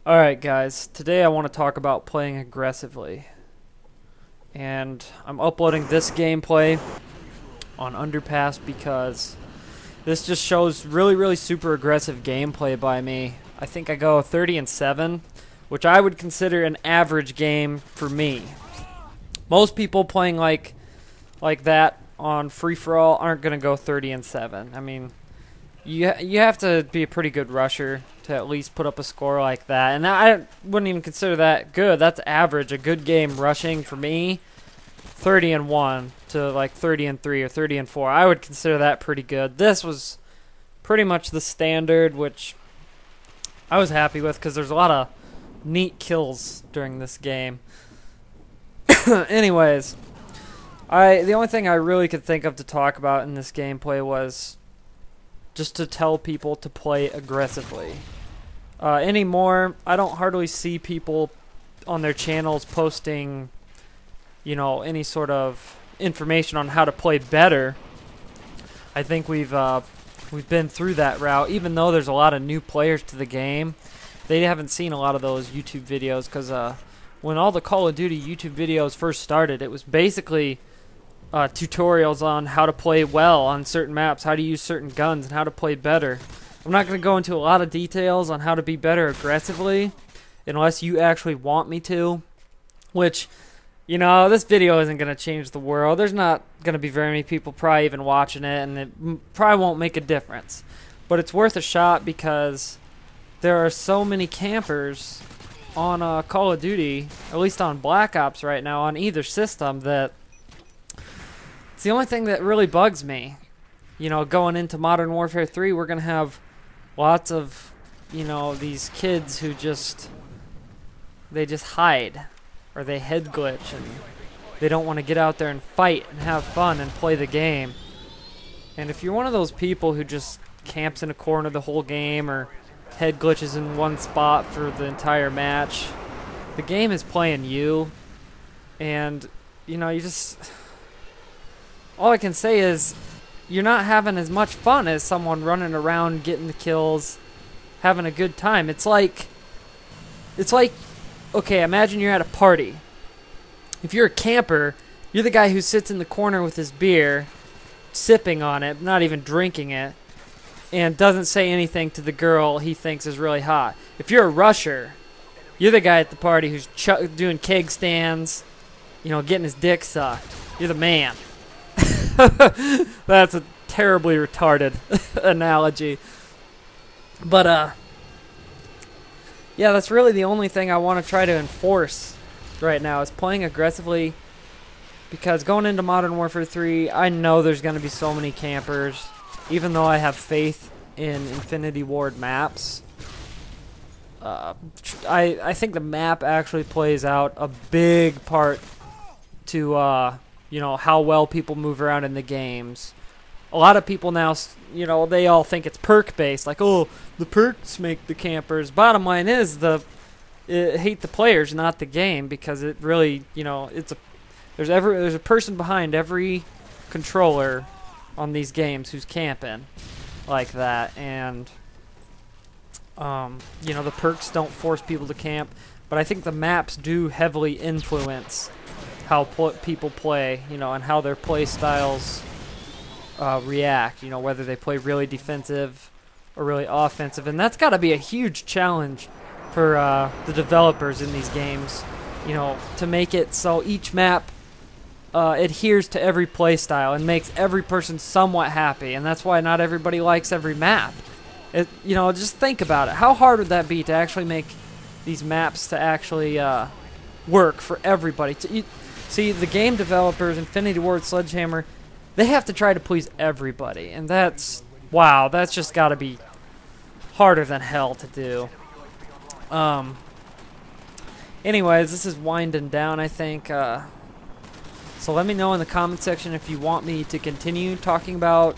Alright guys, today I want to talk about playing aggressively. And I'm uploading this gameplay on Underpass because this just shows really super aggressive gameplay by me. I think I go 30-7, which I would consider an average game for me. Most people playing like that on free-for-all aren't going to go 30-7. I mean, you have to be a pretty good rusher to at least put up a score like that. And I wouldn't even consider that good. That's average. A good game rushing for me, 30-1 to like 30-3 or 30-4. I would consider that pretty good. This was pretty much the standard, which I was happy with because there's a lot of neat kills during this game. Anyways, the only thing I really could think of to talk about in this gameplay was just to tell people to play aggressively. Anymore, I don't hardly see people on their channels posting, you know, any sort of information on how to play better. I think we've been through that route. Even though there's a lot of new players to the game, they haven't seen a lot of those YouTube videos because when all the Call of Duty YouTube videos first started, it was basically tutorials on how to play well on certain maps, how to use certain guns, and how to play better. I'm not going to go into a lot of details on how to be better aggressively unless you actually want me to, which, you know, this video isn't going to change the world. There's not going to be very many people probably even watching it, and it probably won't make a difference. But it's worth a shot because there are so many campers on Call of Duty, at least on Black Ops right now, on either system, that it's the only thing that really bugs me. You know, going into Modern Warfare 3, we're going to have lots of, you know, these kids who they just hide, or they head glitch, and they don't want to get out there and fight and have fun and play the game. And if you're one of those people who just camps in a corner the whole game, or head glitches in one spot for the entire match, the game is playing you, and, you know, all I can say is you're not having as much fun as someone running around getting the kills, having a good time. It's like, okay, imagine you're at a party. If you're a camper, you're the guy who sits in the corner with his beer, sipping on it, not even drinking it, and doesn't say anything to the girl he thinks is really hot. If you're a rusher, you're the guy at the party who's doing keg stands, you know, getting his dick sucked. You're the man. That's a terribly retarded analogy. But, yeah, that's really the only thing I want to try to enforce right now is playing aggressively. Because going into Modern Warfare 3, I know there's going to be so many campers. Even though I have faith in Infinity Ward maps, I think the map actually plays out a big part to, you know, how well people move around in the games. A lot of people now, you know, they all think it's perk-based. Like, oh, the perks make the campers. Bottom line is, hate the players, not the game, because it really, you know, there's a person behind every controller on these games who's camping like that. And, you know, the perks don't force people to camp, but I think the maps do heavily influence how people play, you know, and how their play styles react, you know, whether they play really defensive or really offensive. And that's got to be a huge challenge for the developers in these games, you know, to make it so each map adheres to every play style and makes every person somewhat happy. And that's why not everybody likes every map. You know, just think about it. How hard would that be to actually make these maps to actually work for everybody? See, the game developers, Infinity Ward, Sledgehammer, they have to try to please everybody. And wow, that's just got to be harder than hell to do. Anyways, this is winding down, I think. So let me know in the comment section if you want me to continue talking about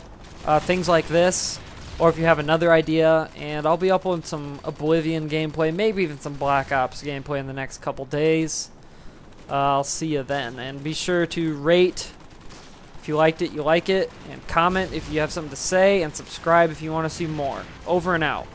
things like this, or if you have another idea. And I'll be uploading some Oblivion gameplay, maybe even some Black Ops gameplay in the next couple days. I'll see you then, and be sure to rate if you liked it, and comment if you have something to say, and subscribe if you want to see more. Over and out.